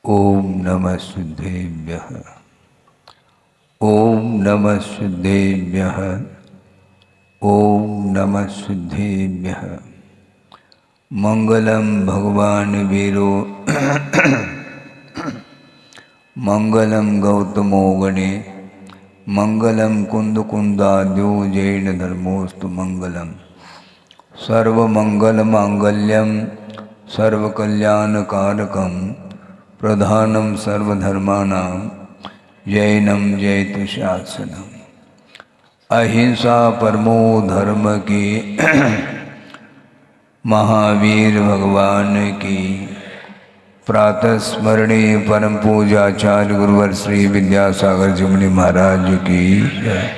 ओम नमः सिद्धेभ्यः। ओम नमः सिद्धेभ्यः। ओम नमः सिद्धेभ्यः। मंगलम भगवान वीरो मंगलम गौतमो गणे मंगलम कुंद कुंदाद्यो जैन धर्मोस्तु मंगलम सर्वमंगल मांगल्यम सर्वकल्याणकारकम प्रधानम सर्वधर्माणां जैनम जयतु शासनम। अहिंसा परमो धर्म की महावीर भगवान की प्रातः स्मरणीय परम पूजाचार्य गुरुवर श्री विद्यासागर जी मुनि महाराज की जय।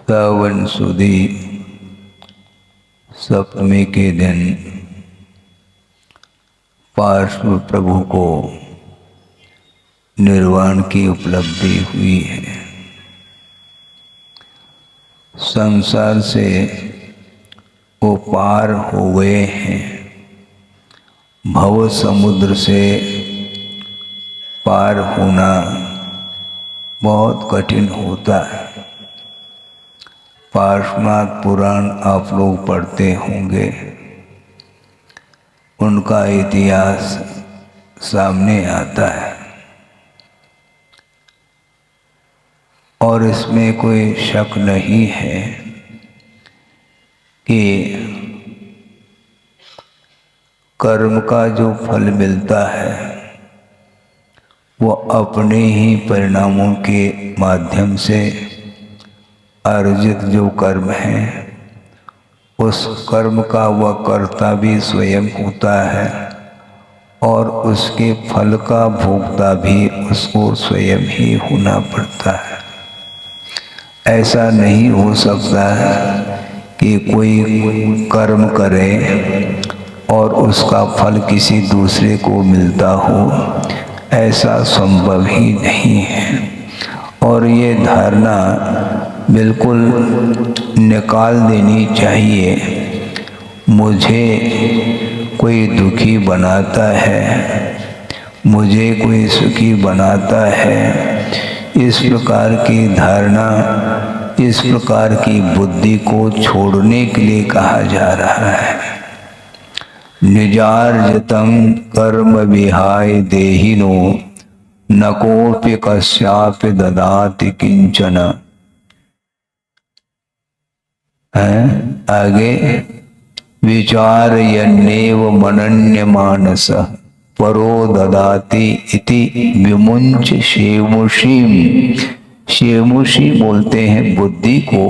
सावन सुदी सप्तमी के दिन पार्श्व प्रभु को निर्वाण की उपलब्धि हुई है। संसार से वो पार हो गए हैं। भव समुद्र से पार होना बहुत कठिन होता है। पार्श्वनाथ पुराण आप लोग पढ़ते होंगे, उनका इतिहास सामने आता है और इसमें कोई शक नहीं है कि कर्म का जो फल मिलता है वो अपने ही परिणामों के माध्यम से अर्जित जो कर्म है उस कर्म का वह कर्ता भी स्वयं होता है और उसके फल का भोक्ता भी उसको स्वयं ही होना पड़ता है। ऐसा नहीं हो सकता है कि कोई कर्म करे और उसका फल किसी दूसरे को मिलता हो, ऐसा संभव ही नहीं है। और ये धारणा बिल्कुल निकाल देनी चाहिए। मुझे कोई दुखी बनाता है, मुझे कोई सुखी बनाता है, इस प्रकार की धारणा, इस प्रकार की बुद्धि को छोड़ने के लिए कहा जा रहा है। निजार्जितम कर्म विहाय देहिनो न कोऽपि कस्यापि ददाति किंचन। आगे विचारयन्नेव मनन्यमानस परो ददाति इति विमुंच शेमुषीम। शेमुषी बोलते हैं बुद्धि को।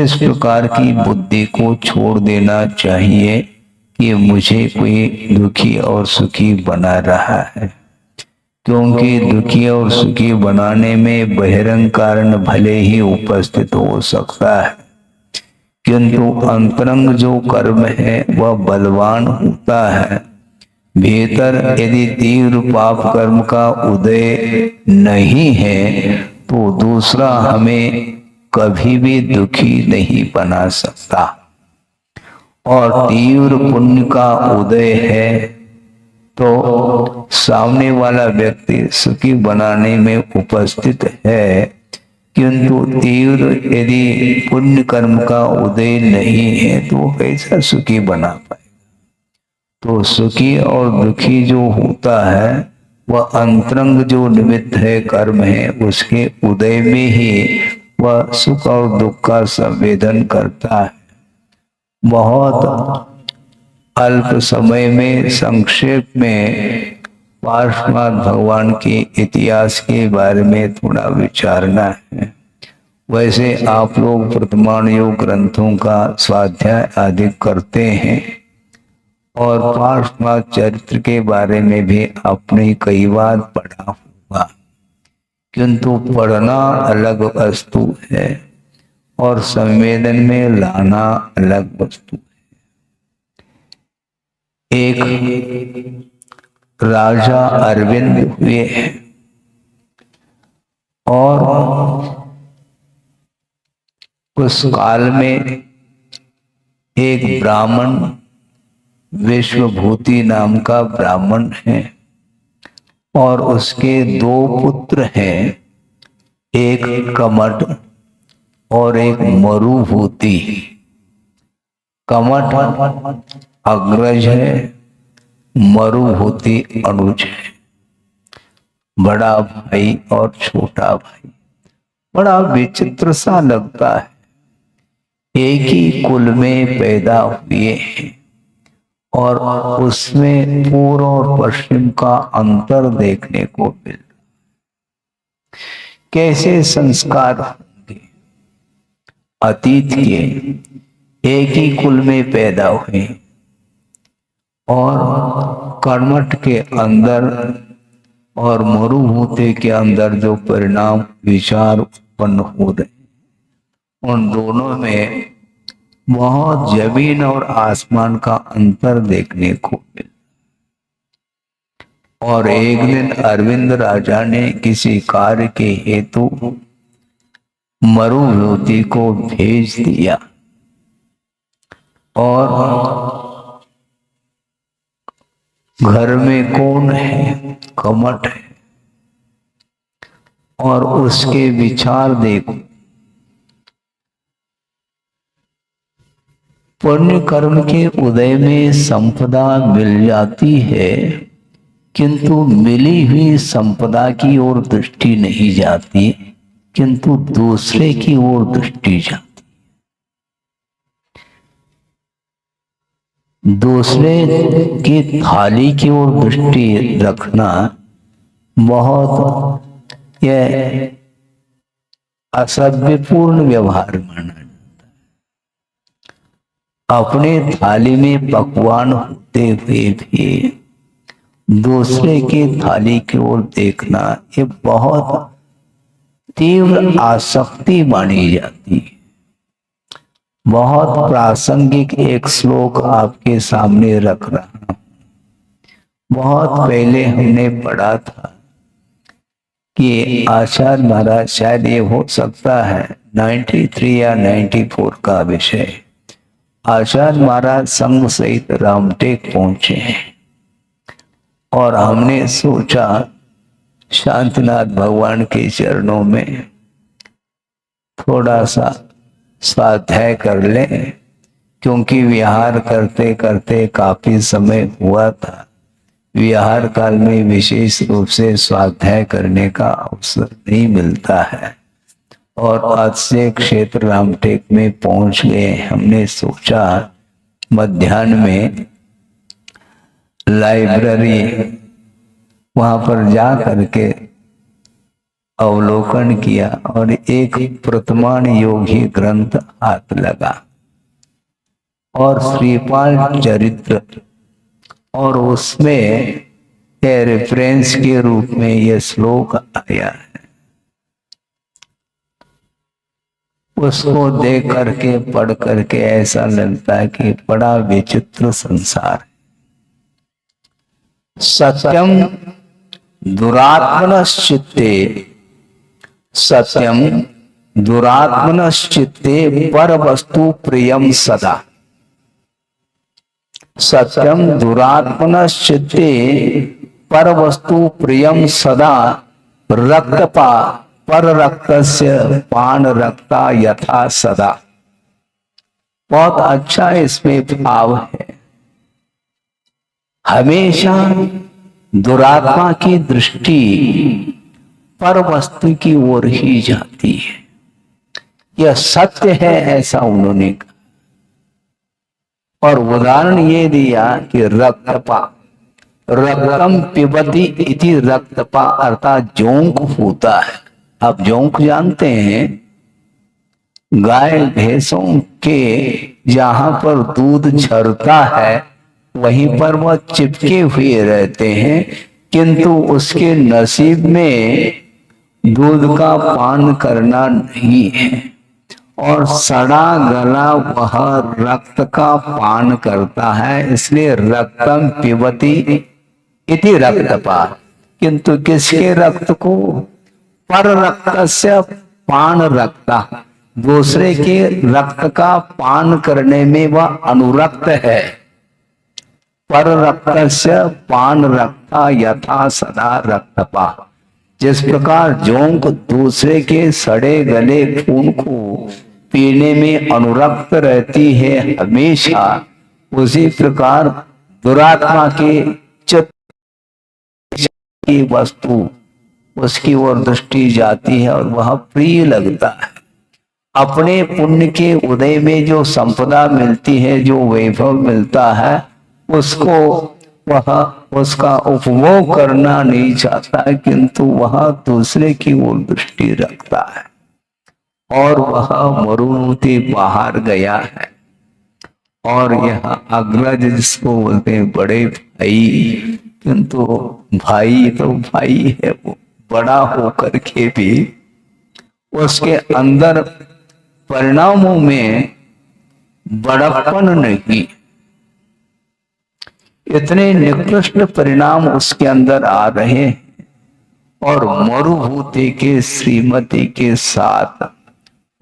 इस प्रकार की बुद्धि को छोड़ देना चाहिए कि मुझे कोई दुखी और सुखी बना रहा है, क्योंकि दुखी और सुखी बनाने में बहिरंग कारण भले ही उपस्थित हो सकता है, किंतु अंतरंग जो कर्म है वह बलवान होता है। भीतर यदि तीव्र पाप कर्म का उदय नहीं है तो दूसरा हमें कभी भी दुखी नहीं बना सकता, और तीव्र पुण्य का उदय है तो सामने वाला व्यक्ति सुखी बनाने में उपस्थित है, किंतु तीव्र यदि पुण्य कर्म का उदय नहीं है तो वो कैसा सुखी बना पाए। तो सुखी और दुखी जो होता है वह अंतरंग जो निमित्त है, कर्म है, उसके उदय में ही वह सुख और दुख का संवेदन करता है। बहुत अल्प समय में संक्षेप में पार्श्वनाथ भगवान के इतिहास के बारे में थोड़ा विचारना है। वैसे आप लोग वर्तमान योग ग्रंथों का स्वाध्याय आदि करते हैं और पार्श्वनाथ चरित्र के बारे में भी आपने कई बार पढ़ा होगा, किंतु पढ़ना अलग वस्तु है और संवेदन में लाना अलग वस्तु है। एक राजा अरविंद हुए हैं। और उस काल में एक ब्राह्मण विश्वभूति नाम का ब्राह्मण है और उसके दो पुत्र हैं, एक कमठ और एक मरुभूति। कमठ अग्रज है, मरुभूति अनुज है, बड़ा भाई और छोटा भाई। बड़ा विचित्र सा लगता है, एक ही कुल में पैदा हुए हैं और उसमें पूर्व और पश्चिम का अंतर देखने को मिल। कैसे संस्कार होंगे अतीत के, एक ही कुल में पैदा हुए और कर्मठ के अंदर और मरुभूति के अंदर जो परिणाम विचार उत्पन्न हो रहे, उन दोनों में बहुत जमीन और आसमान का अंतर देखने को मिला। और एक दिन अरविंद राजा ने किसी कार्य के हेतु मरुभूति को भेज दिया और घर में कौन है? कमठ है। और उसके विचार देखो, पुण्य कर्म के उदय में संपदा मिल जाती है, किंतु मिली हुई संपदा की ओर दृष्टि नहीं जाती, किंतु दूसरे की ओर दृष्टि जाती। दूसरे की थाली की ओर दृष्टि रखना बहुत यह असभ्यपूर्ण व्यवहार माना जाता है। अपने थाली में पकवान होते हुए भी दूसरे की थाली की ओर देखना ये बहुत तीव्र आसक्ति मानी जाती है। बहुत प्रासंगिक एक श्लोक आपके सामने रख रहा हूं। बहुत पहले हमने पढ़ा था कि आचार्य महाराज, शायद ये हो सकता है 93 या 94 का विषय, आचार्य महाराज संघ सहित रामटेक पहुंचे हैं और हमने सोचा शांतिनाथ भगवान के चरणों में थोड़ा सा स्वाध्याय कर लें, क्योंकि विहार करते करते काफी समय हुआ था। विहार काल में विशेष रूप से स्वाध्याय करने का अवसर नहीं मिलता है और अक्षय क्षेत्र रामटेक में पहुंच गए। हमने सोचा मध्याह्न में लाइब्रेरी वहां पर जा करके अवलोकन किया और एक प्रतमान योगी ग्रंथ हाथ लगा और श्रीपाल चरित्र, और उसमें रेफरेंस के रूप में यह श्लोक आया है। उसको देख करके पढ़ करके ऐसा लगता है कि बड़ा विचित्र संसार है। सत्यम दुरात्मनश्चित्ते, सत्यम दुरात्मनश्चित्ते पर वस्तु प्रियम सदा। सत्यम दुरात्मनश्चित्ते पर वस्तु प्रियम सदा, रक्तपा पर रक्तस्य पान रक्ता यथा सदा। बहुत अच्छा इसमें भाव है। हमेशा दुरात्मा की दृष्टि पर वस्तु की ओर ही जाती है। यह सत्य है, ऐसा उन्होंने कहा। और उदाहरण ये दिया कि रक्तपा, रक्तम पिबती इति रक्तपा, अर्थात जोंक होता है। आप जोंक जानते हैं, गाय भैंसों के जहां पर दूध झरता है वहीं पर वह चिपके हुए रहते हैं, किंतु उसके नसीब में दूध का पान करना नहीं है और सड़ा गला वह रक्त का पान करता है। इसलिए रक्तम पिबती इति रक्तपा। किंतु किसके रक्त को? पर रक्तस्य पान रक्ता, दूसरे के रक्त का पान करने में वह अनुरक्त है। पर रक्तस्य पान रक्ता यथा सदा रक्तपा, जिस प्रकार जोंक दूसरे के सड़े गले खून को पीने में अनुरक्त रहती है हमेशा, उसी प्रकार दुरात्मा के चित्त की वस्तु उसकी ओर दृष्टि जाती है और वह प्रिय लगता है। अपने पुण्य के उदय में जो संपदा मिलती है, जो वैभव मिलता है, उसको वह उसका उपभोग करना नहीं चाहता है, किंतु वह दूसरे की ओर दृष्टि रखता है। और वह मरुभूति बाहर गया है, और यह अग्रज जिसको बोलते हैं बड़े भाई, किंतु भाई तो भाई है, वो बड़ा होकर के भी उसके अंदर परिणामों में बड़प्पन नहीं, इतने निकृष्ट परिणाम उसके अंदर आ रहे हैं। और मरुभूति के श्रीमती के साथ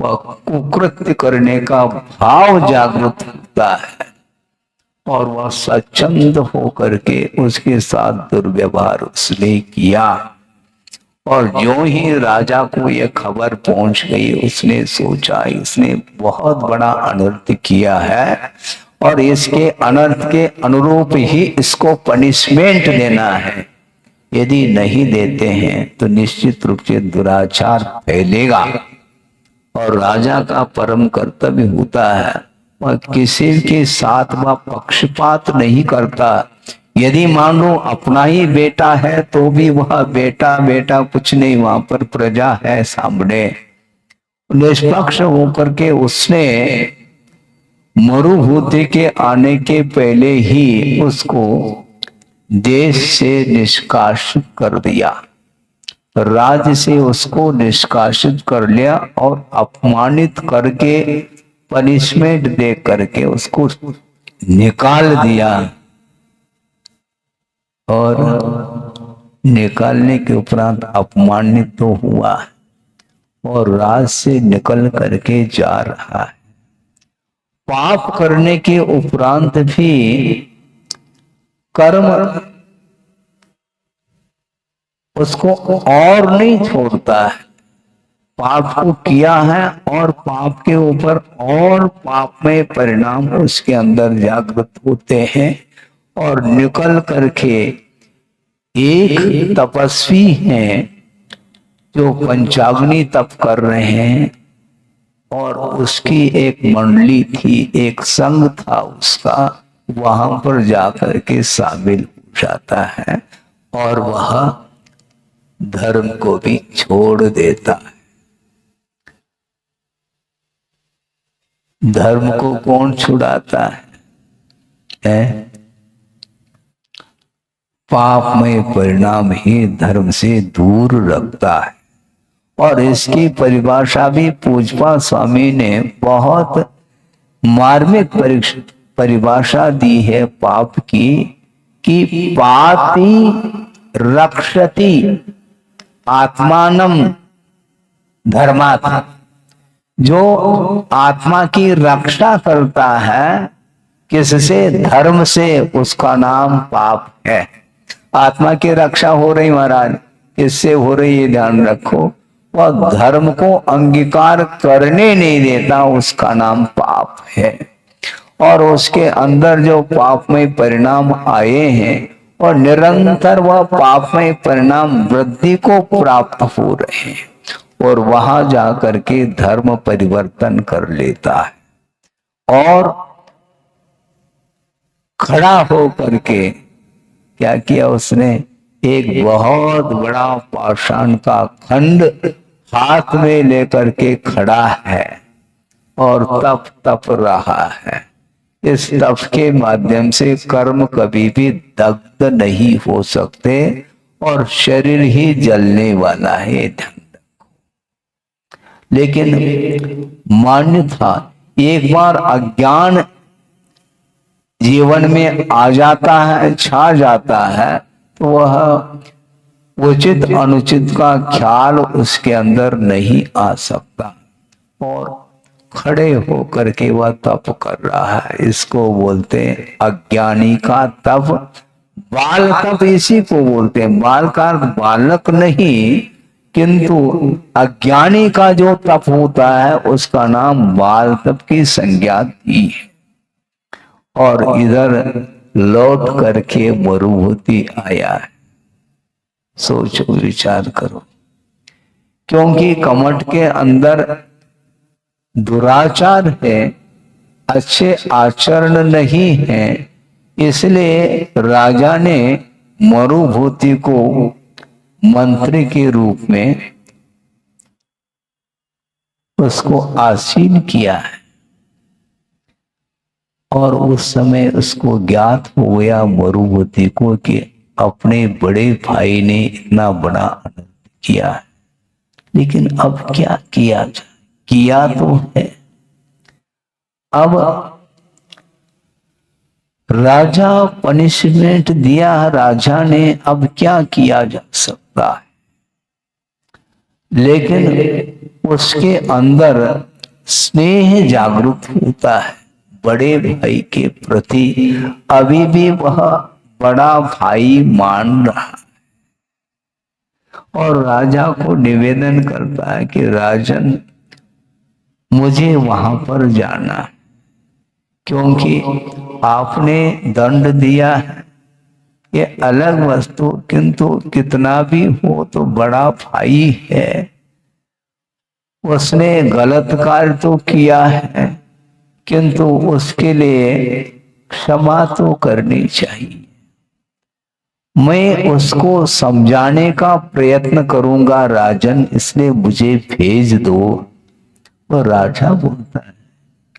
वह कुकृत्य करने का भाव जागृत होता है, और वह स्वच्छंद होकर के उसके साथ दुर्व्यवहार उसने किया। और जो ही राजा को यह खबर पहुंच गई, उसने सोचा इसने बहुत बड़ा अनर्थ किया है, और इसके अनर्थ के अनुरूप ही इसको पनिशमेंट देना है। यदि नहीं देते हैं तो निश्चित रूप से दुराचार फैलेगा। और राजा का परम कर्तव्य होता है वह किसी के साथ वह पक्षपात नहीं करता। यदि मान लो अपना ही बेटा है तो भी वह बेटा बेटा कुछ नहीं, वहां पर प्रजा है सामने, निष्पक्ष होकर के उसने मरुभूति के आने के पहले ही उसको देश से निष्कासित कर दिया, राज्य से उसको निष्कासित कर लिया, और अपमानित करके पनिशमेंट दे करके उसको निकाल दिया। और निकालने के उपरांत अपमानित तो हुआ, और राज से निकल करके जा रहा है। पाप करने के उपरांत भी कर्म उसको और नहीं छोड़ता है। पाप को किया है और पाप के ऊपर और पाप में परिणाम उसके अंदर जागृत होते हैं, और निकल करके एक तपस्वी हैं जो पंचाग्नि तप कर रहे हैं, और उसकी एक मंडली थी, एक संघ था उसका, वहां पर जाकर के शामिल हो जाता है, और वह धर्म को भी छोड़ देता है। धर्म को कौन छुड़ाता है? पाप में परिणाम ही धर्म से दूर रखता है। और इसकी परिभाषा भी पूजपा स्वामी ने बहुत मार्मिक परिभाषा दी है पाप की, कि पापी रक्षति आत्मानम धर्मात्, जो आत्मा की रक्षा करता है किससे? धर्म से, उसका नाम पाप है। आत्मा की रक्षा हो रही महाराज, इससे हो रही है, ध्यान रखो। वह धर्म को अंगीकार करने नहीं देता, उसका नाम पाप है। और उसके अंदर जो पापमय परिणाम आए हैं, और निरंतर वह पापमय परिणाम वृद्धि को प्राप्त हो रहे हैं, और वहां जाकर के धर्म परिवर्तन कर लेता है। और खड़ा हो करके क्या किया उसने? एक बहुत बड़ा पाषाण का खंड हाथ में लेकर के खड़ा है, और तप रहा है। इस तप के माध्यम से कर्म कभी भी दग्ध नहीं हो सकते, और शरीर ही जलने वाला है। लेकिन मान्य था, एक बार अज्ञान जीवन में आ जाता है, छा जाता है, तो वह उचित अनुचित का ख्याल उसके अंदर नहीं आ सकता और खड़े होकर के वह तप कर रहा है। इसको बोलते हैं अज्ञानी का तप। बाल तप इसी को बोलते हैं। बाल का अर्थ बालक नहीं, किंतु अज्ञानी का जो तप होता है उसका नाम बाल तप की संज्ञा दी है। और इधर लौट करके मरुभूति आया है। सोचो, विचार करो। क्योंकि कमठ के अंदर दुराचार है, अच्छे आचरण नहीं है, इसलिए राजा ने मरुभूति को मंत्री के रूप में उसको आसीन किया है। और उस समय उसको ज्ञात हो गया मरुभूति को कि अपने बड़े भाई ने इतना बड़ा अनर्थ किया है, लेकिन अब क्या किया जाए? किया तो है, अब राजा पनिशमेंट दिया राजा ने, अब क्या किया जा सकता है? लेकिन उसके अंदर स्नेह जागृत होता है बड़े भाई के प्रति। अभी भी वह बड़ा भाई मान रहा है और राजा को निवेदन करता है कि राजन, मुझे वहां पर जाना है, क्योंकि आपने दंड दिया है, ये अलग वस्तु, किंतु कितना भी हो तो बड़ा भाई है। उसने गलत कार्य तो किया है, किंतु उसके लिए क्षमा तो करनी चाहिए। मैं उसको समझाने का प्रयत्न करूंगा राजन, इसलिए मुझे भेज दो। तो राजा बोलता है,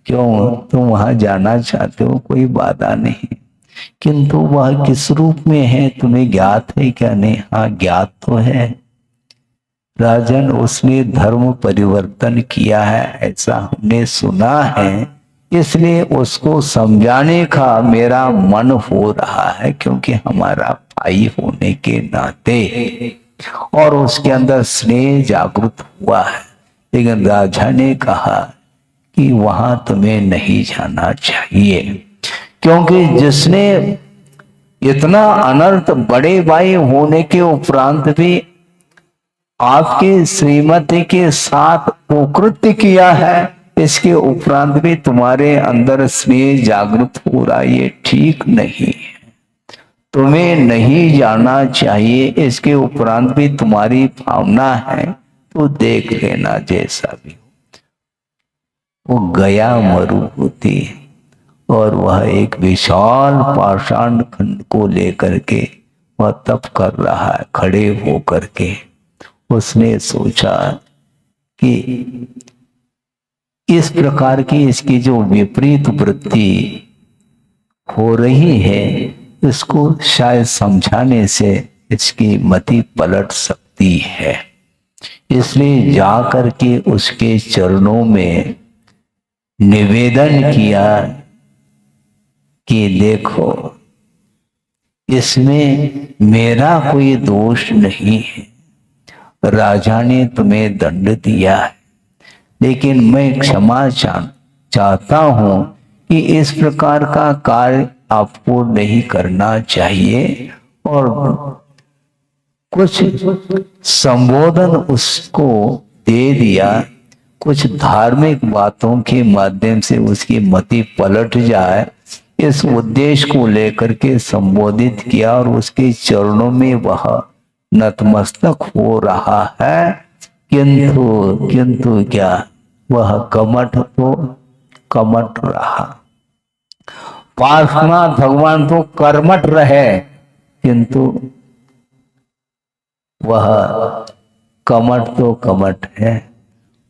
क्यों, तुम वहां जाना चाहते हो, कोई बाधा नहीं, किंतु वह किस रूप में है तुम्हें ज्ञात है क्या? नहीं। हाँ, ज्ञात तो है राजन, उसने धर्म परिवर्तन किया है, ऐसा हमने सुना है, इसलिए उसको समझाने का मेरा मन हो रहा है, क्योंकि हमारा भाई होने के नाते। और उसके अंदर स्नेह जागृत हुआ है। लेकिन राजा ने कहा कि वहां तुम्हें नहीं जाना चाहिए, क्योंकि जिसने इतना अनर्थ बड़े भाई होने के उपरांत भी आपके श्रीमती के साथ कुकृत्य किया है, इसके उपरांत भी तुम्हारे अंदर स्नेह जागृत हो रहा, ये ठीक नहीं है, तुम्हें नहीं जाना चाहिए। इसके उपरांत भी तुम्हारी भावना है तो देख लेना जैसा भी हो। वो गया मरुभूति और वह एक विशाल पाषाण खंड को लेकर के वह तप कर रहा है खड़े होकर के। उसने सोचा कि इस प्रकार की इसकी जो विपरीत वृत्ति हो रही है, इसको शायद समझाने से इसकी मति पलट सकती है। इसलिए जाकर के उसके चरणों में निवेदन किया कि देखो, इसमें मेरा कोई दोष नहीं है, राजा ने तुम्हें दंड दिया है, लेकिन मैं क्षमा चाहता हूं कि इस प्रकार का कार्य आपको नहीं करना चाहिए। और कुछ संबोधन उसको दे दिया, कुछ धार्मिक बातों के माध्यम से उसकी मति पलट जाए, इस उद्देश्य को लेकर के संबोधित किया। और उसके चरणों में वह नतमस्तक हो रहा है, किंतु क्या, वह कमठ तो कमठ रहा। पार्श्वनाथ भगवान तो कर्मठ रहे, किंतु वह कमठ तो कमठ है।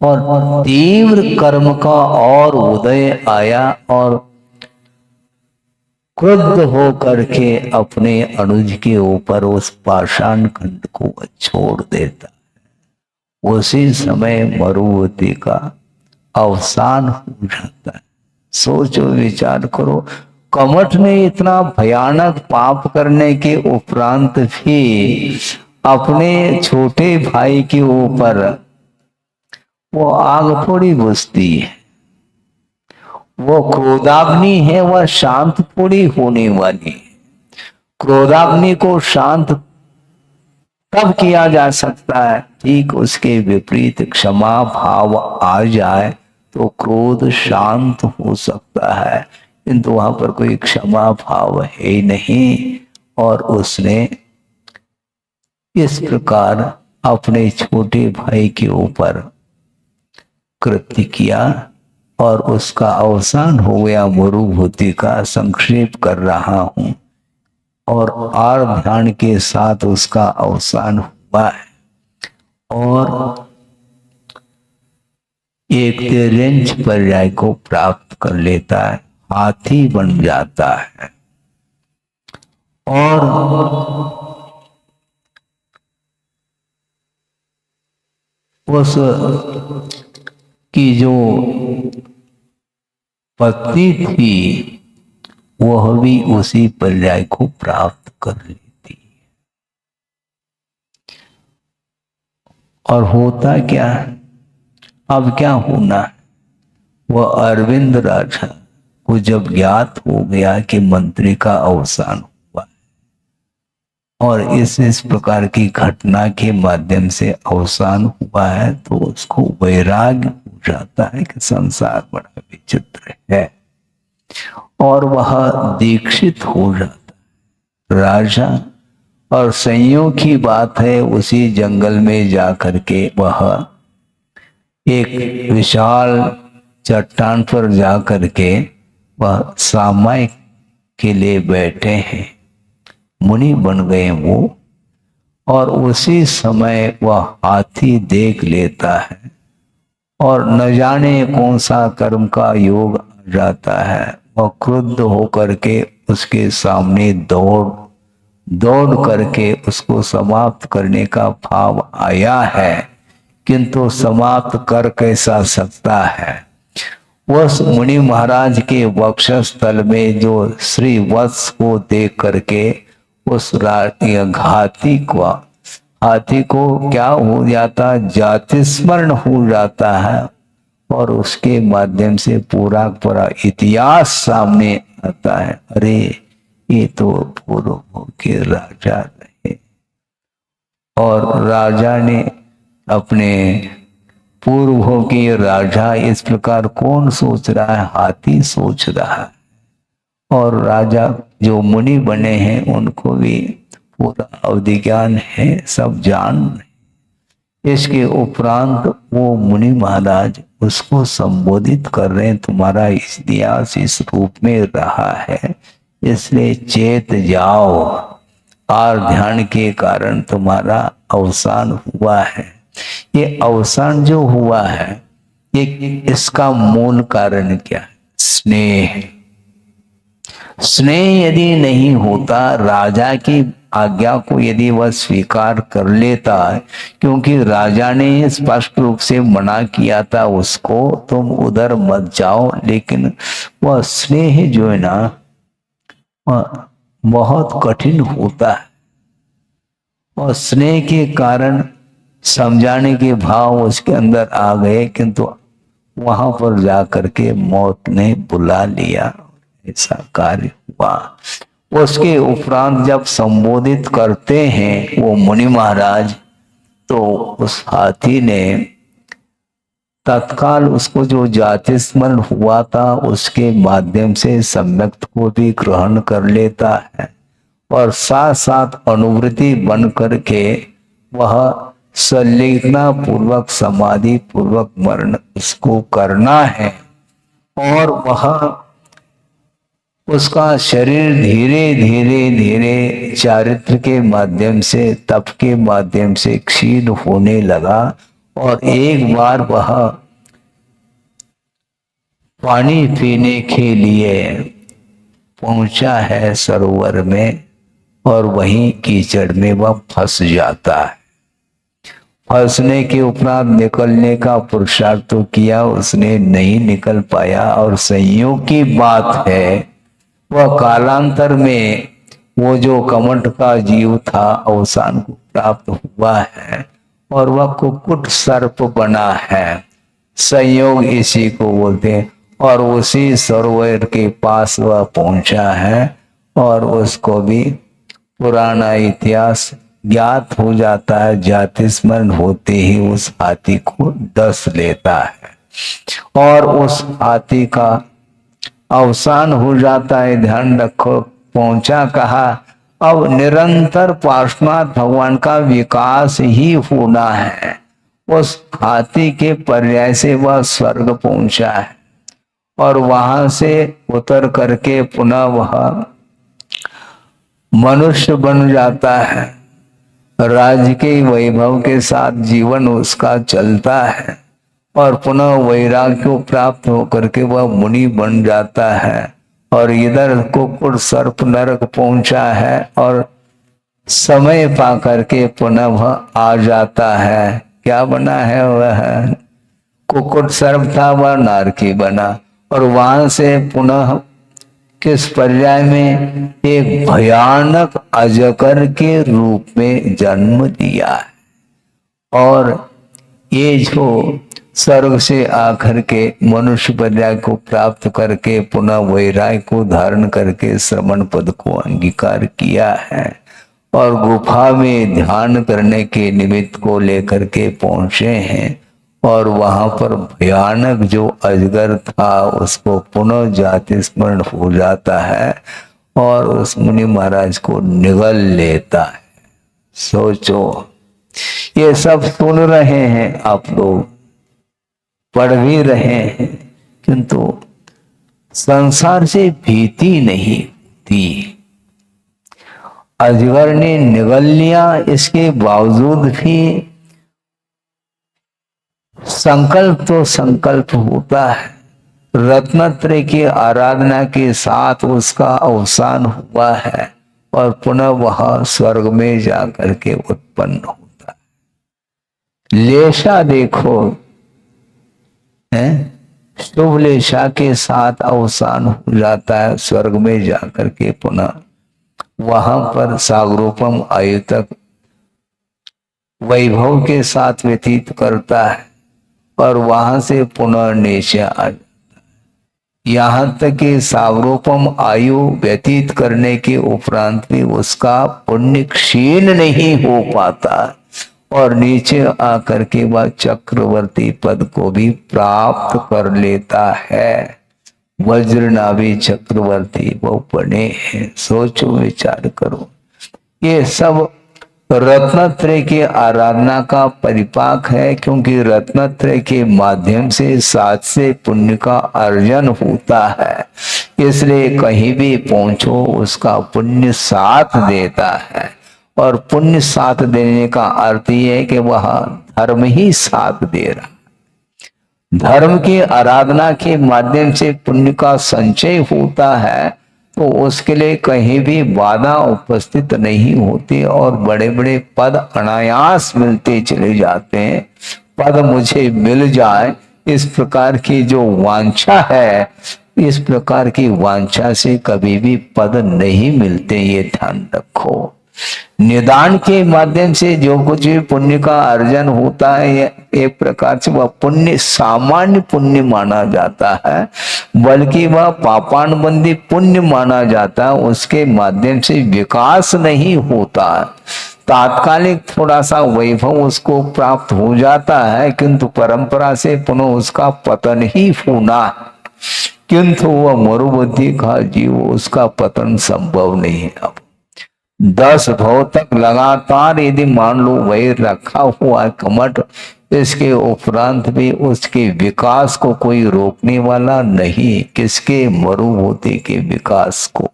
और तीव्र कर्म का और उदय आया और क्रुद्ध हो करके अपने अनुज के ऊपर उस पाषाण खंड को छोड़ देता है। उसी समय मरुभूति का अवसान हो जाता है। सोचो, विचार करो, कमठ ने इतना भयानक पाप करने के उपरांत भी अपने छोटे भाई के ऊपर वो आग थोड़ी बुझती है, वो क्रोधाग्नि है, वह शांत थोड़ी होने वाली है। क्रोधाग्नि को शांत तब किया जा सकता है, ठीक उसके विपरीत क्षमा भाव आ जाए तो क्रोध शांत हो सकता है, किंतु वहां पर कोई क्षमा भाव है ही नहीं। और उसने इस प्रकार अपने छोटे भाई के ऊपर कृत्य किया और उसका अवसान हो गया। मरुभूति का संक्षेप कर रहा हूं और ध्यान के साथ उसका अवसान हुआ है और एक तिर्यंच पर्याय को प्राप्त कर लेता है, हाथी बन जाता है। और उस की जो पत्नी थी वह भी उसी पर्याय को प्राप्त कर लेती। और होता क्या, अब क्या होना, वह अरविंद राजा को जब ज्ञात हो गया कि मंत्री का अवसान हुआ और इस प्रकार की घटना के माध्यम से अवसान हुआ है, तो उसको वैराग्य हो जाता है कि संसार बड़ा विचित्र है और वह दीक्षित हो जाता है राजा। और संयोग की बात है, उसी जंगल में जाकर के वह एक विशाल चट्टान पर जाकर के वह सामायिक के लिए बैठे हैं, मुनि बन गए वो। और उसी समय वह हाथी देख लेता है और न जाने कौन सा कर्म का योग आ जाता है। वह क्रुद्ध होकर के उसके सामने दौड़ करके उसको समाप्त करने का भाव आया है, किंतु समाप्त कर कैसा सकता है। उस मुनि महाराज के वक्षस्थल में जो श्री वत्स को देख करके उस हाथी को क्या हो जाता, जाति स्मरण हो जाता है और उसके माध्यम से पूरा इतिहास सामने आता है। अरे ये तो पूर्व के राजा रहे और राजा ने अपने पूर्व के राजा, इस प्रकार कौन सोच रहा है, हाथी सोच रहा है। और राजा जो मुनि बने हैं उनको भी पूरा अवधि ज्ञान है, सब जान। इसके उपरांत वो मुनि महाराज उसको संबोधित कर रहे हैं, तुम्हारा इतिहास इस रूप में रहा है, इसलिए चेत जाओ, और ध्यान के कारण तुम्हारा अवसान हुआ है। ये अवसान जो हुआ है, ये इसका मूल कारण क्या है? स्नेह। स्नेह यदि नहीं होता, राजा की आज्ञा को यदि वह स्वीकार कर लेता है, क्योंकि राजा ने स्पष्ट रूप से मना किया था उसको, तुम उधर मत जाओ, लेकिन वह स्नेह जो है ना बहुत कठिन होता है और स्नेह के कारण समझाने के भाव उसके अंदर आ गए, किंतु वहां पर जाकर के मौत ने बुला लिया, ऐसा कार्य हुआ। उसके उपरांत जब संबोधित करते हैं वो मुनि महाराज, तो उस हाथी ने तत्काल उसको जो जाति स्मरण हुआ था उसके माध्यम से सम्यक्त को भी ग्रहण कर लेता है और साथ साथ अनुवृत्ति बन करके वह संलिग्नता पूर्वक समाधि पूर्वक मरण उसको करना है। और वह उसका शरीर धीरे धीरे धीरे चारित्र के माध्यम से, तप के माध्यम से क्षीण होने लगा और एक बार वह पानी पीने के लिए पहुंचा है सरोवर में और वहीं कीचड़ में वह फंस जाता है। फंसने के उपरांत निकलने का पुरुषार्थ तो किया उसने, नहीं निकल पाया और संयोग की बात है वह कालांतर में वो जो कमंड का जीव था अवसान को प्राप्त हुआ है और वह कुक्कुट सर्प बना है। संयोग इसी को बोलते हैं। और उसी सरोवर के पास वह पहुंचा है और उसको भी पुराना इतिहास ज्ञात हो जाता है। जाति स्मरण होते ही उस हाथी को डस लेता है और उस हाथी का अवसान हो जाता है। ध्यान रखो, पहुंचा कहा, अब निरंतर पार्श्वनाथ भगवान का विकास ही होना है। उस हाथी के पर्याय से वह स्वर्ग पहुंचा है और वहां से उतर करके पुनः वह मनुष्य बन जाता है। राज्य के वैभव के साथ जीवन उसका चलता है और पुनः वैराग्य को प्राप्त होकर के वह मुनि बन जाता है। और इधर कुक्कुट सर्प नरक पहुंचा है और समय पा करके पुनः वह आ जाता है। क्या बना है वह? कुक्कुट सर्प था, वह नारकी बना और वहां से पुनः किस पर्याय में? एक भयानक अजगर के रूप में जन्म लिया है। और ये जो स्वर्ग से आकर के मनुष्य पर्याय को प्राप्त करके पुनः वैराग्य को धारण करके श्रवण पद को अंगीकार किया है और गुफा में ध्यान करने के निमित्त को लेकर के पहुंचे हैं और वहां पर भयानक जो अजगर था उसको पुनः जाति स्मरण हो जाता है और उस मुनि महाराज को निगल लेता है। सोचो, ये सब सुन रहे हैं आप लोग, पढ़ भी रहे हैं, किंतु संसार से भीति नहीं थी। अजगर ने निगल लिया, इसके बावजूद भी संकल्प तो संकल्प होता है। रत्नत्रय की आराधना के साथ उसका अवसान हुआ है और पुनः वह स्वर्ग में जाकर के उत्पन्न होता है। लेशा देखो, है शुभ लेशा के साथ अवसान हो जाता है स्वर्ग में जाकर के पुनः वहां पर सागरोपम आयु तक वैभव के साथ व्यतीत करता है और वहां से पुनः नीचे आ जाता है। यहां तक कि सागरोपम आयु व्यतीत करने के उपरांत भी उसका पुण्य क्षीण नहीं हो पाता और नीचे आकर के वह चक्रवर्ती पद को भी प्राप्त कर लेता है। वज्रनाभि चक्रवर्ती वो बने हैं। सोचो, विचार करो, ये सब रत्नत्रय की आराधना का परिपाक है, क्योंकि रत्नत्रय के माध्यम से साथ से पुण्य का अर्जन होता है। इसलिए कहीं भी पहुंचो उसका पुण्य साथ देता है और पुण्य साथ देने का अर्थ ये है कि वह धर्म ही साथ दे रहा। धर्म की आराधना के माध्यम से पुण्य का संचय होता है तो उसके लिए कहीं भी बाधा उपस्थित नहीं होती और बड़े बड़े पद अनायास मिलते चले जाते हैं। पद मुझे मिल जाए, इस प्रकार की जो वांछा है, इस प्रकार की वांछा से कभी भी पद नहीं मिलते, ये ध्यान रखो। निदान के माध्यम से जो कुछ भी पुण्य का अर्जन होता है एक प्रकार से वह पुण्य सामान्य पुण्य माना जाता है, बल्कि वह पापानुबंधी पुण्य माना जाता है। उसके माध्यम से विकास नहीं होता, तात्कालिक थोड़ा सा वैभव उसको प्राप्त हो जाता है, किंतु परंपरा से पुनः उसका पतन ही होना। किंतु वह मरुबुद्धि का जीव, उसका पतन संभव नहीं है। अब 10 भव तक लगातार यदि मान लो वही रखा हुआ है कमठ, इसके उपरांत भी उसके विकास को कोई रोकने वाला नहीं। किसके? मरुभूति के विकास को।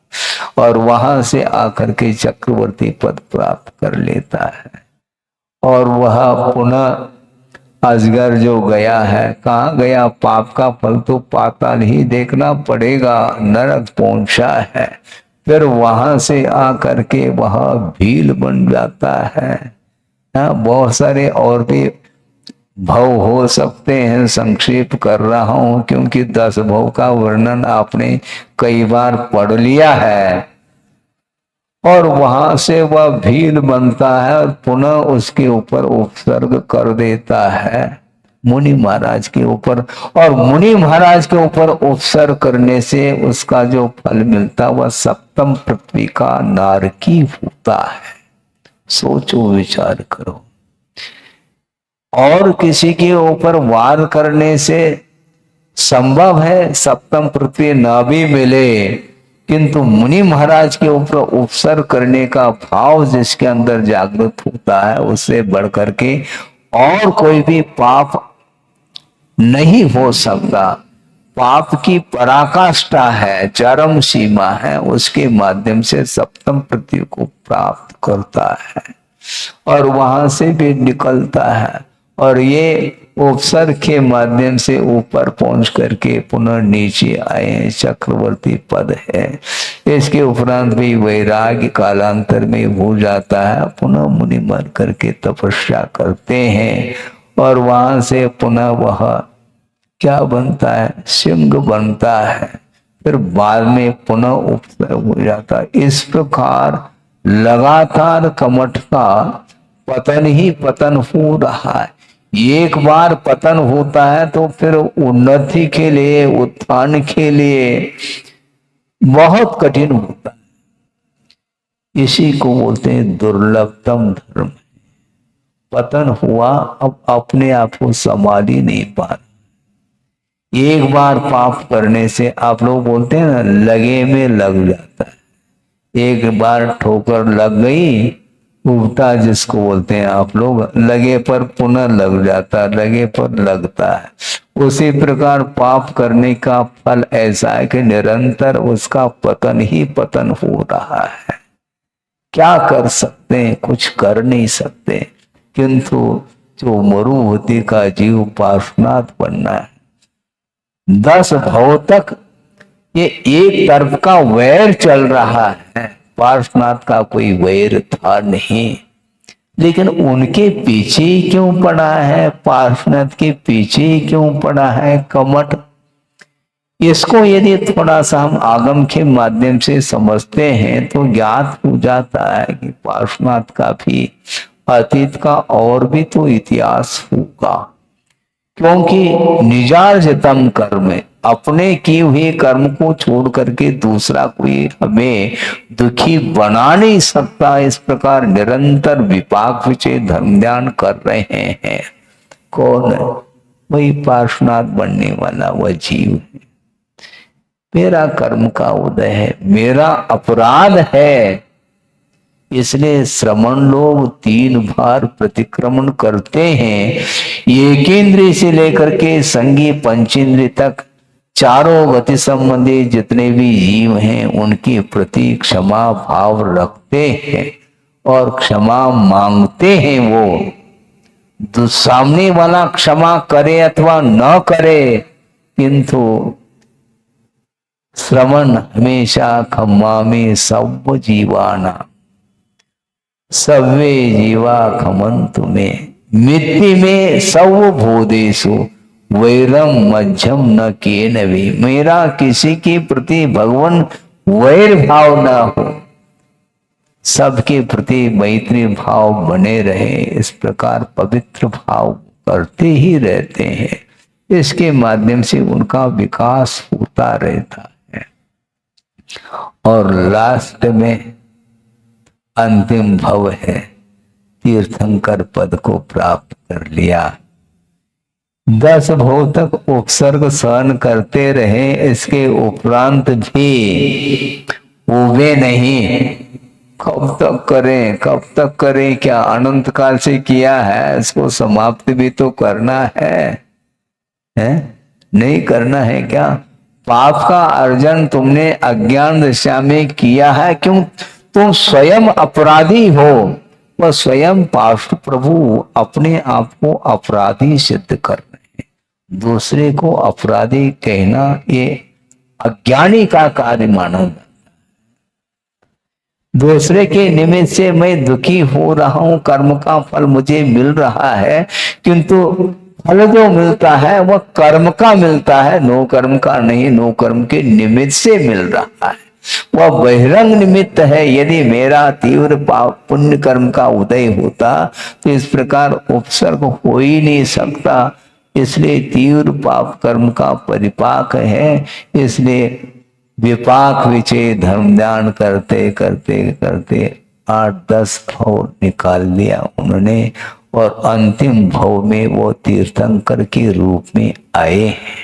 और वहां से आकर के चक्रवर्ती पद प्राप्त कर लेता है और वह पुनः अजगर जो गया है, कहाँ गया? पाप का फल तो पाताल ही देखना पड़ेगा, नरक पहुंचा है। फिर वहां से आकर के वह भील बन जाता है। बहुत सारे और भी भव हो सकते हैं, संक्षेप कर रहा हूं क्योंकि 10 भव का वर्णन आपने कई बार पढ़ लिया है। और वहां से वह भील बनता है और पुनः उसके ऊपर उपसर्ग कर देता है मुनि महाराज के ऊपर। और मुनि महाराज के ऊपर उपसर्ग करने से उसका जो फल मिलता वह सप्तम पृथ्वी का नारकी होता है। सोचो विचार करो। और किसी के ऊपर वार करने से संभव है सप्तम पृथ्वी ना भी मिले, किंतु मुनि महाराज के ऊपर उपसर्ग करने का भाव जिसके अंदर जागृत होता है उससे बढ़कर के और कोई भी पाप नहीं हो सकता। पाप की पराकाष्ठा है, चरम सीमा है, उसके माध्यम से सप्तम पृथ्वी को प्राप्त करता है और वहां से भी निकलता है। और ये उपसर्ग के माध्यम से ऊपर पहुंच करके पुनः नीचे आए हैं, चक्रवर्ती पद है। इसके उपरांत भी वैराग्य कालांतर में हो जाता है, पुनः मुनि मर करके तपस्या करते हैं और वहां से पुनः वह क्या बनता है, सिंह बनता है, फिर बाद में पुनः उपसर्ग हो जाता है। इस प्रकार लगातार कमठ का पतन ही पतन हो रहा है। एक बार पतन होता है तो फिर उन्नति के लिए, उत्थान के लिए बहुत कठिन होता है। इसी को बोलते हैं दुर्लभतम धर्म। पतन हुआ, अब अपने आप को संभाल ही नहीं पा रहा। एक बार पाप करने से आप लोग बोलते हैं ना, लगे में लग जाता है। एक बार ठोकर लग गई, उल्टा जिसको बोलते हैं आप लोग, लगे पर पुनः लग जाता, लगे पर लगता है। उसी प्रकार पाप करने का फल ऐसा है कि निरंतर उसका पतन ही पतन हो रहा है। क्या कर सकते हैं, कुछ कर नहीं सकते, किंतु जो मरुभूति का जीव पार्श्वनाथ बनना है। 10 भव तक ये एक तरफ का वैर चल रहा है, पार्श्वनाथ का कोई वैर था नहीं, लेकिन उनके पीछे ही क्यों पड़ा है, पार्श्वनाथ के पीछे ही क्यों पड़ा है कमठ। इसको यदि थोड़ा सा हम आगम के माध्यम से समझते हैं तो ज्ञात हो जाता है कि पार्श्वनाथ का भी अतीत का और भी तो इतिहास होगा। क्योंकि निजार्जितम कर्म, अपने किए हुए कर्म को छोड़ करके दूसरा कोई हमें दुखी बना नहीं सकता। इस प्रकार निरंतर विपाक विचय धर्म ध्यान कर रहे हैं। कौन है? वही पार्श्वनाथ बनने वाला वह जीव है। मेरा कर्म का उदय है, मेरा अपराध है, इसलिए श्रमण लोग 3 बार प्रतिक्रमण करते हैं। एक इंद्रिय से लेकर के संगी पंचेंद्रिय तक चारों गति संबंधी जितने भी जीव हैं उनके प्रति क्षमा भाव रखते हैं और क्षमा मांगते हैं। वो सामने वाला क्षमा करे अथवा न करे, किंतु श्रवण हमेशा खम्मा में सब जीवाना, सव्वे जीवा खमंतु में मिट्टी में सब भूदेशु वैरम मध्यम न के नवी। मेरा किसी के प्रति भगवान वैर भाव ना हो, सबके प्रति मैत्री भाव बने रहे, इस प्रकार पवित्र भाव करते ही रहते हैं। इसके माध्यम से उनका विकास होता रहता है और लास्ट में अंतिम भव है, तीर्थंकर पद को प्राप्त कर लिया। 10 भव तक उपसर्ग सहन करते रहे, इसके उपरांत भी उबे नहीं। कब तक करें, कब तक करें, क्या अनंत काल से किया है, इसको समाप्त भी तो करना है? नहीं करना है क्या? पाप का अर्जन तुमने अज्ञान दशा में किया है, क्यों? तुम स्वयं अपराधी हो। वह स्वयं पार्श्व प्रभु अपने आप को अपराधी सिद्ध कर रहे हैं। दूसरे को अपराधी कहना ये अज्ञानी का कार्य माना जाता है। दूसरे के निमित्त से मैं दुखी हो रहा हूं, कर्म का फल मुझे मिल रहा है, किंतु फल जो मिलता है वह कर्म का मिलता है, नो कर्म का नहीं, नो कर्म के निमित्त से मिल रहा है। वह बहिरंग निमित्त है। यदि मेरा तीव्र पाप पुण्य कर्म का उदय होता तो इस प्रकार उपसर्ग हो ही नहीं सकता। इसलिए तीव्र पाप कर्म का परिपाक है। इसलिए विपाक विचय धर्म ध्यान करते करते करते 8-10 भव निकाल लिया उन्होंने, और अंतिम भव में वो तीर्थंकर के रूप में आए हैं।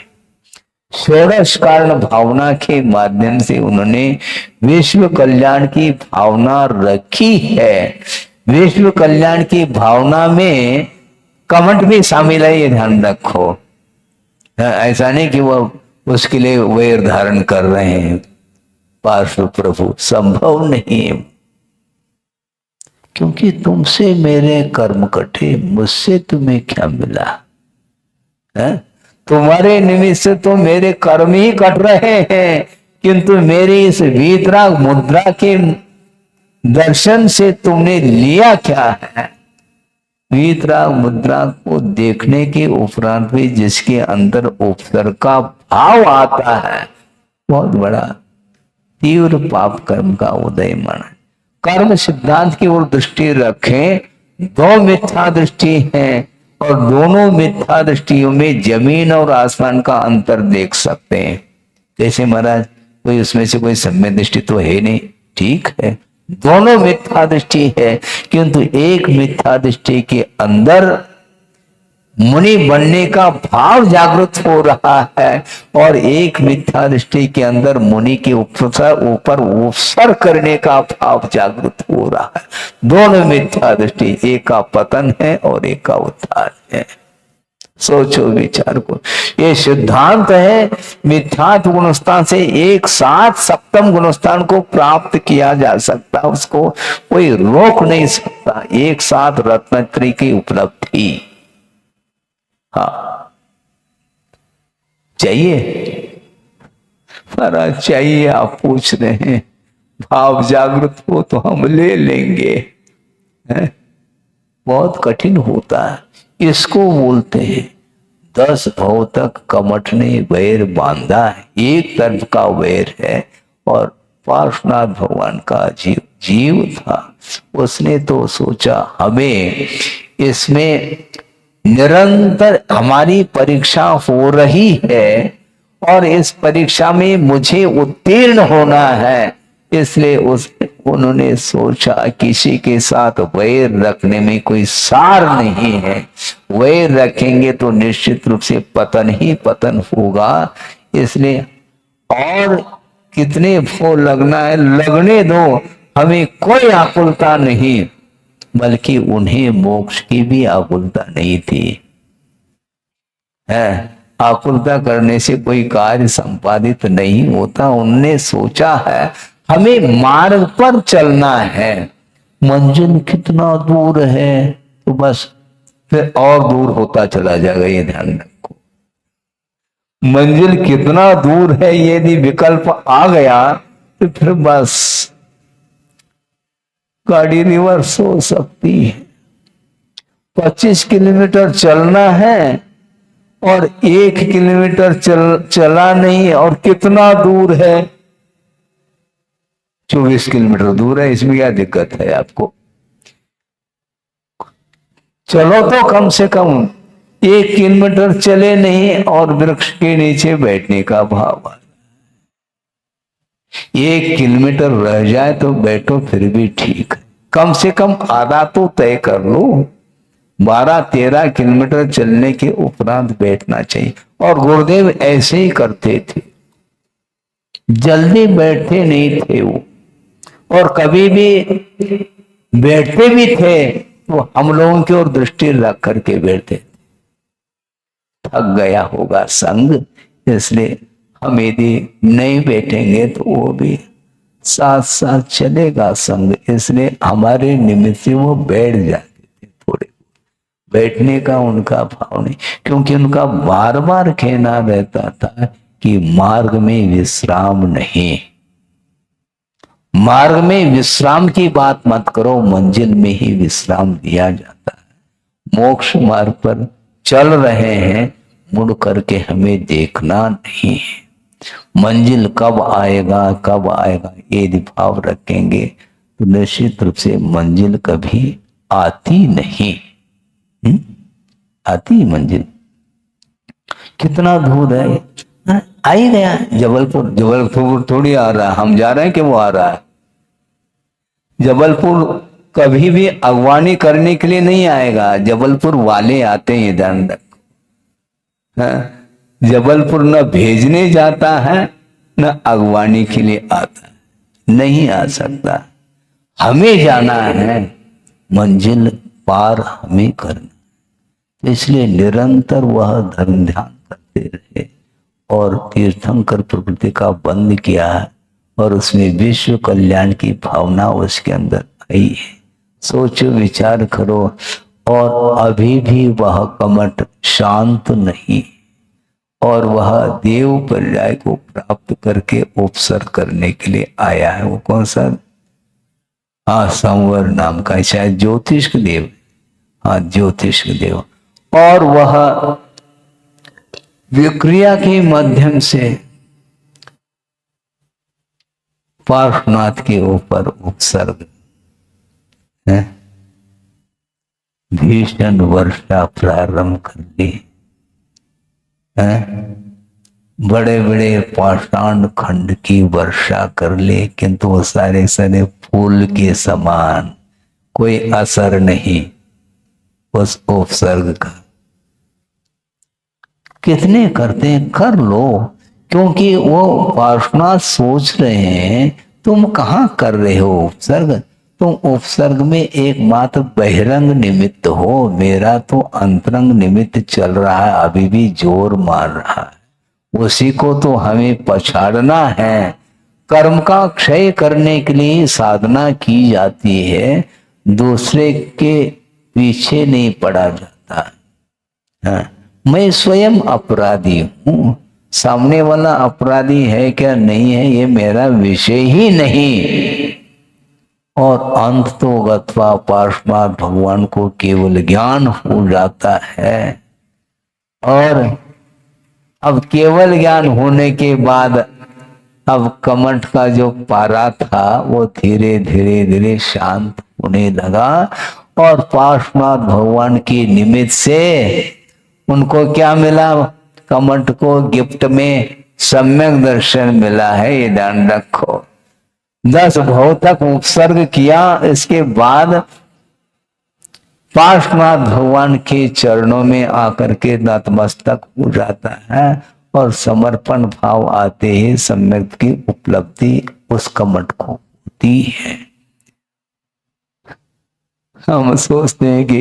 षोडश कारण भावना के माध्यम से उन्होंने विश्व कल्याण की भावना रखी है। विश्व कल्याण की भावना में कमंड भी शामिल है, ये ध्यान रखो। ऐसा नहीं कि वह उसके लिए वैर धारण कर रहे हैं पार्श्व प्रभु, संभव नहीं है। क्योंकि तुमसे मेरे कर्म कटे, मुझसे तुम्हें क्या मिला है? तुम्हारे निमित्त से तो मेरे कर्म ही कट रहे हैं, किंतु मेरी इस वीतराग मुद्रा के दर्शन से तुमने लिया क्या है? वीतराग मुद्रा को देखने के उपरांत भी जिसके अंदर उपसर्ग का भाव आता है, बहुत बड़ा तीव्र पाप कर्म का उदय माना। कर्म सिद्धांत की ओर दृष्टि रखें, दो मिथ्या दृष्टि है, और दोनों मिथ्या दृष्टियों में जमीन और आसमान का अंतर देख सकते हैं। जैसे महाराज कोई उसमें से कोई सम्य दृष्टि तो है नहीं, ठीक है, दोनों मिथ्या दृष्टि है, किंतु एक मिथ्या दृष्टि के अंदर मुनि बनने का भाव जागृत हो रहा है, और एक मिथ्या दृष्टि के अंदर मुनि के ऊपर उपसर करने का भाव जागृत हो रहा है। दोनों मिथ्या दृष्टि, एक का पतन है और एक का उत्थान है। सोचो विचार को, ये सिद्धांत है। मिथ्यात्व गुणस्थान से एक साथ सप्तम गुणस्थान को प्राप्त किया जा सकता, उसको कोई रोक नहीं सकता। एक साथ रत्नत्रयी की उपलब्धि, हाँ चाहिए महाराज, चाहिए। आप पूछ रहे हैं, भाव जागृत हो तो हम ले लेंगे, है? बहुत कठिन होता है। इसको बोलते हैं 10 भव तक कमठ ने वैर बांधा है। एक तरफ का वैर है, और पार्श्वनाथ भगवान का जीव था, उसने तो सोचा हमें इसमें निरंतर हमारी परीक्षा हो रही है, और इस परीक्षा में मुझे उत्तीर्ण होना है। इसलिए उन्होंने सोचा किसी के साथ वैर रखने में कोई सार नहीं है। वैर रखेंगे तो निश्चित रूप से पतन ही पतन होगा। इसलिए और कितने भो लगना है लगने दो, हमें कोई आकुलता नहीं, बल्कि उन्हें मोक्ष की भी आकुलता नहीं थी। है, आकुलता करने से कोई कार्य संपादित नहीं होता। उनने सोचा है हमें मार्ग पर चलना है, मंजिल कितना दूर है, तो बस फिर और दूर होता चला जाएगा। ये ध्यान रखो, मंजिल कितना दूर है यदि विकल्प आ गया तो फिर बस गाड़ी रिवर्स हो सकती है। 25 किलोमीटर चलना है और 1 किलोमीटर चला नहीं, और कितना दूर है? 24 किलोमीटर दूर है। इसमें क्या दिक्कत है आपको? चलो तो कम से कम 1 किलोमीटर चले नहीं, और वृक्ष के नीचे बैठने का भाव। 1 किलोमीटर रह जाए तो बैठो, फिर भी ठीक है, कम से कम आधा तो तय कर लो। 12-13 किलोमीटर चलने के उपरांत बैठना चाहिए। और गुरुदेव ऐसे ही करते थे, जल्दी बैठते नहीं थे वो, और कभी भी बैठते भी थे तो हम लोगों की ओर दृष्टि रख करके बैठते। थक गया होगा संग, इसलिए हम यदि नहीं बैठेंगे तो वो भी साथ साथ चलेगा संग। इसलिए हमारे निमित्त से वो बैठ जाते थे। थोड़े बैठने का उनका भाव नहीं, क्योंकि उनका बार बार कहना रहता था कि मार्ग में विश्राम नहीं, मार्ग में विश्राम की बात मत करो, मंजिल में ही विश्राम दिया जाता है। मोक्ष मार्ग पर चल रहे हैं, मुड़ करके हमें देखना नहीं है। मंजिल कब आएगा कब आएगा, ये यदि भाव रखेंगे तो निश्चित रूप से मंजिल कभी आती नहीं। आती मंजिल कितना दूर है, आ ही गया जबलपुर। जबलपुर थोड़ी आ रहा है, हम जा रहे हैं कि वो आ रहा है। जबलपुर कभी भी अगवानी करने के लिए नहीं आएगा, जबलपुर वाले आते हैं, ध्यान रखो। जबलपुर न भेजने जाता है न अगवानी के लिए आता है, नहीं आ सकता। हमें जाना है, मंजिल पार हमें करना। इसलिए निरंतर वह धर्म ध्यान करते रहे और तीर्थंकर प्रकृति का बंद किया है और उसमें विश्व कल्याण की भावना उसके अंदर आई है। सोचो विचार करो, और अभी भी वह कमठ शांत नहीं, और वह देव पर्याय को प्राप्त करके उपसर्ग करने के लिए आया है। वो कौन सा? हाँ, संवर नाम का, शायद ज्योतिष देव। हाँ, ज्योतिष देव। और वह विक्रिया के माध्यम से पार्श्वनाथ के ऊपर उपसर्ग है, भीषण वर्षा प्रारंभ कर दी है, बड़े बड़े पाषाण खंड की वर्षा कर ले, किंतु वो सारे सारे फूल के समान, कोई असर नहीं उस उपसर्ग का। कितने करते हैं, कर लो, क्योंकि वो पार्श्वनाथ सोच रहे हैं तुम कहाँ कर रहे हो उपसर्ग, तुम उपसर्ग में एकमात्र बहिरंग निमित्त हो, मेरा तो अंतरंग निमित्त चल रहा है, अभी भी जोर मार रहा है, उसी को तो हमें पछाड़ना है। कर्म का क्षय करने के लिए साधना की जाती है, दूसरे के पीछे नहीं पड़ा जाता। हाँ, मैं स्वयं अपराधी हूं, सामने वाला अपराधी है क्या नहीं है ये मेरा विषय ही नहीं। और अंत तो गत्वा पार्श्वनाथ भगवान को केवल ज्ञान हो जाता है, और अब केवल ज्ञान होने के बाद अब कमठ का जो पारा था वो धीरे धीरे धीरे शांत होने लगा, और पार्श्वनाथ भगवान की निमित्त से उनको क्या मिला? कमठ को गिफ्ट में सम्यक दर्शन मिला है, ये ध्यान रखो। 10 भाव तक उपसर्ग किया, इसके बाद पार्श्वनाथ भगवान के चरणों में आकर के नतमस्तक हो जाता है, और समर्पण भाव आते ही सम्यक की उपलब्धि उस कमठ को होती है। हम सोचते हैं कि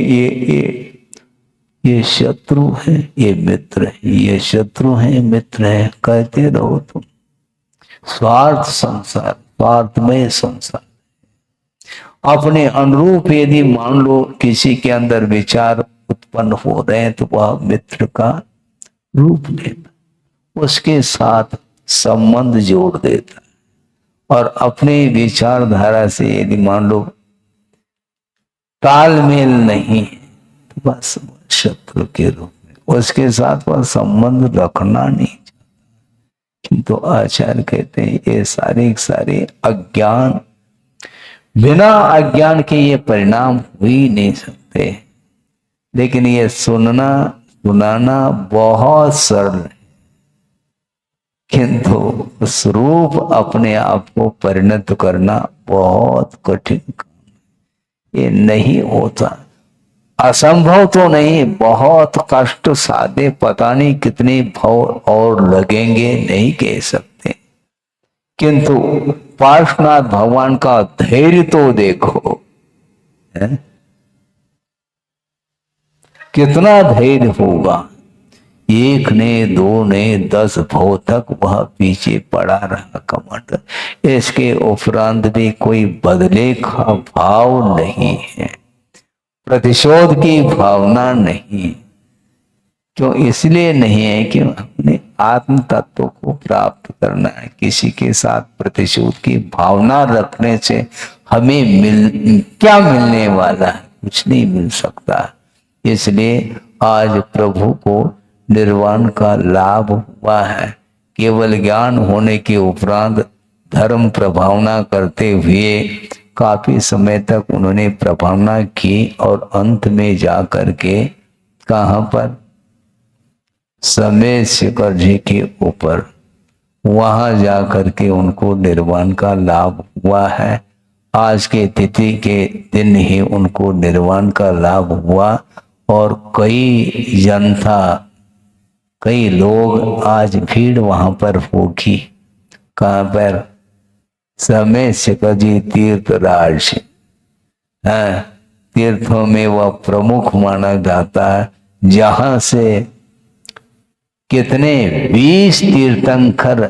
ये शत्रु है, ये मित्र है, ये शत्रु है मित्र है, कहते रहो तुम। स्वार्थ संसार, स्वार्थमय संसार। अपने अनुरूप यदि मान लो किसी के अंदर विचार उत्पन्न हो रहे हैं तो वह मित्र का रूप लेता, उसके साथ संबंध जोड़ देता, और अपने विचारधारा से यदि मान लो तालमेल नहीं तो बस शत्रु के रूप में उसके साथ वह संबंध रखना नहीं चाहता। किंतु आचार्य कहते हैं ये सारे अज्ञान, बिना अज्ञान के ये परिणाम हो ही नहीं सकते। लेकिन ये सुनना सुनाना बहुत सरल है, किंतु उस रूप अपने आप को परिणत करना बहुत कठिन काम। ये नहीं होता, असंभव तो नहीं, बहुत कष्ट साधे, पता नहीं कितने भाव और लगेंगे, नहीं कह सकते। किंतु पार्श्वनाथ भगवान का धैर्य तो देखो है? कितना धैर्य होगा। 1 ने 2 ने 10 भाव तक वह पीछे पड़ा रहा कमठ, इसके उपरांत भी कोई बदले का भाव नहीं है, प्रतिशोध की भावना नहीं। क्यों? इसलिए नहीं है कि अपने आत्म तत्व को प्राप्त करना है। किसी के साथ प्रतिशोध की भावना रखने से हमें क्या मिलने वाला है? कुछ नहीं मिल सकता। इसलिए आज प्रभु को निर्वाण का लाभ हुआ है, केवल ज्ञान होने के उपरांत धर्म प्रभावना करते हुए काफी समय तक उन्होंने प्रभावना की और अंत में जा करके कहाँ पर, समय शिखर जी के ऊपर, वहां जा करके उनको निर्वाण का लाभ हुआ है। आज के तिथि के दिन ही उनको निर्वाण का लाभ हुआ और कई जनता, कई लोग आज भीड़ वहां पर होगी। कहाँ पर, समय शिखर जी तीर्थराज है, तीर्थों में वह प्रमुख माना जाता है, जहां से कितने 20 तीर्थंकर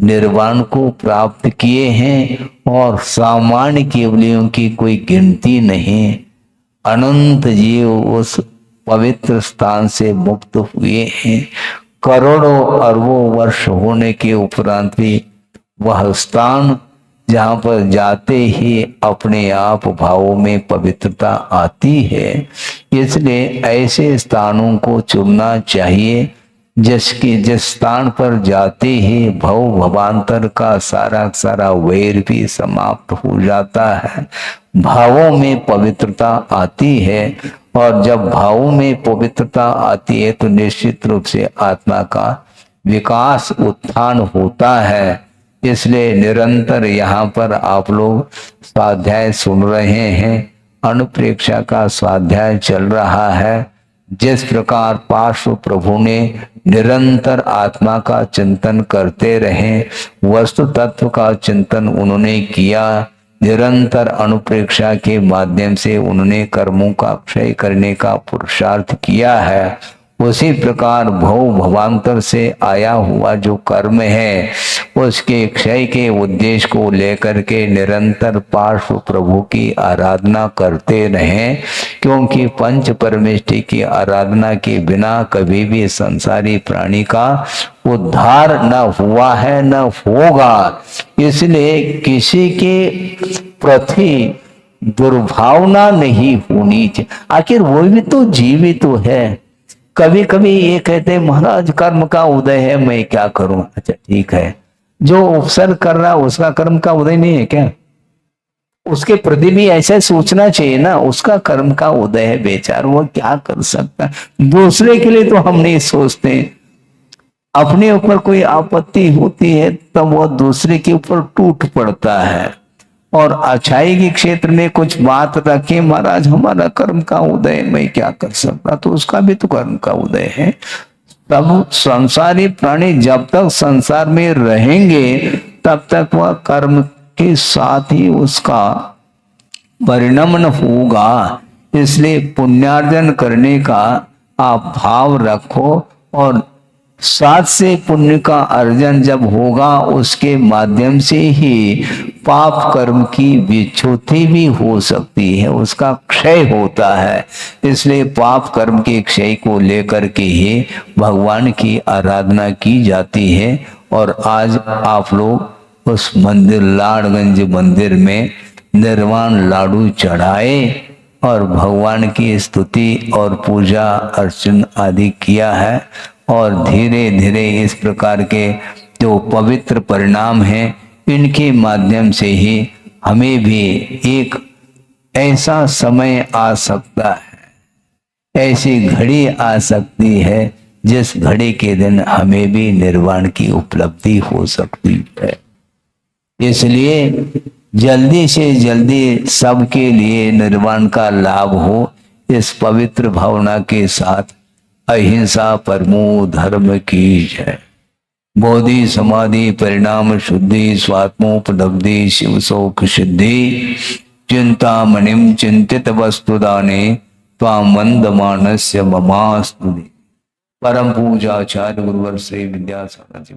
निर्वाण को प्राप्त किए हैं और सामान्य केवलियों की कोई गिनती नहीं। अनंत जीव उस पवित्र स्थान से मुक्त हुए हैं। करोड़ों अरबों वर्ष होने के उपरांत भी वह स्थान जहाँ पर जाते ही अपने आप भावों में पवित्रता आती है। इसलिए ऐसे स्थानों को चुनना चाहिए जिस स्थान पर जाते ही भव भवांतर का सारा वैर भी समाप्त हो जाता है, भावों में पवित्रता आती है। और जब भावों में पवित्रता आती है तो निश्चित रूप से आत्मा का विकास उत्थान होता है। इसलिए निरंतर यहाँ पर आप लोग स्वाध्याय सुन रहे हैं, अनुप्रेक्षा का स्वाध्याय चल रहा है। जिस प्रकार पार्श्व प्रभु ने निरंतर आत्मा का चिंतन करते रहे, वस्तु तत्व का चिंतन उन्होंने किया, निरंतर अनुप्रेक्षा के माध्यम से उन्होंने कर्मों का क्षय करने का पुरुषार्थ किया है। उसी प्रकार भव भवांतर से आया हुआ जो कर्म है उसके क्षय के उद्देश्य को लेकर के निरंतर पार्श्व प्रभु की आराधना करते रहें, क्योंकि पंच परमेष्टि की आराधना के बिना कभी भी संसारी प्राणी का उद्धार न हुआ है न होगा। इसलिए किसी के प्रति दुर्भावना नहीं होनी चाहिए। आखिर वो भी तो जीवित तो है। कभी कभी ये कहते हैं महाराज कर्म का उदय है, मैं क्या करूं। अच्छा ठीक है, जो उपसर्ग कर रहा उसका कर्म का उदय नहीं है क्या? उसके प्रति भी ऐसे सोचना चाहिए ना, उसका कर्म का उदय है बेचार, वो क्या कर सकता है। दूसरे के लिए तो हम नहीं सोचते, अपने ऊपर कोई आपत्ति होती है तब वो दूसरे के ऊपर टूट पड़ता है। और अच्छाई के क्षेत्र में कुछ बात रखे, महाराज हमारा कर्म का उदय, मैं क्या कर सकता, तो उसका भी तो कर्म का उदय है। तब संसारी प्राणी जब तक संसार में रहेंगे तब तक वह कर्म के साथ ही उसका परिणमन होगा। इसलिए पुण्यार्जन करने का आप भाव रखो और साथ से पुण्य का अर्जन जब होगा उसके माध्यम से ही पाप कर्म की विच्छुति भी हो सकती है, उसका क्षय होता है। इसलिए पाप कर्म के क्षय को लेकर के ही भगवान की आराधना की जाती है। और आज आप लोग उस मंदिर लाड़गंज मंदिर में निर्वाण लाडू चढ़ाए और भगवान की स्तुति और पूजा अर्चन आदि किया है। और धीरे धीरे इस प्रकार के जो पवित्र परिणाम हैं इनके माध्यम से ही हमें भी एक ऐसा समय आ सकता है, ऐसी घड़ी आ सकती है जिस घड़ी के दिन हमें भी निर्वाण की उपलब्धि हो सकती है। इसलिए जल्दी से जल्दी सबके लिए निर्वाण का लाभ हो, इस पवित्र भावना के साथ अहिंसा परमो धर्म की जय। बोधि समाधि परिणाम शुद्धि स्वात्मोपलब्धि शिव शोक सिद्धि चिंता मणिम चिंतित वस्तुदाने त्वां मंद मानस्य ममास्तुति। परम पूजाचार्य गुरुवर श्री विद्यासागर जी।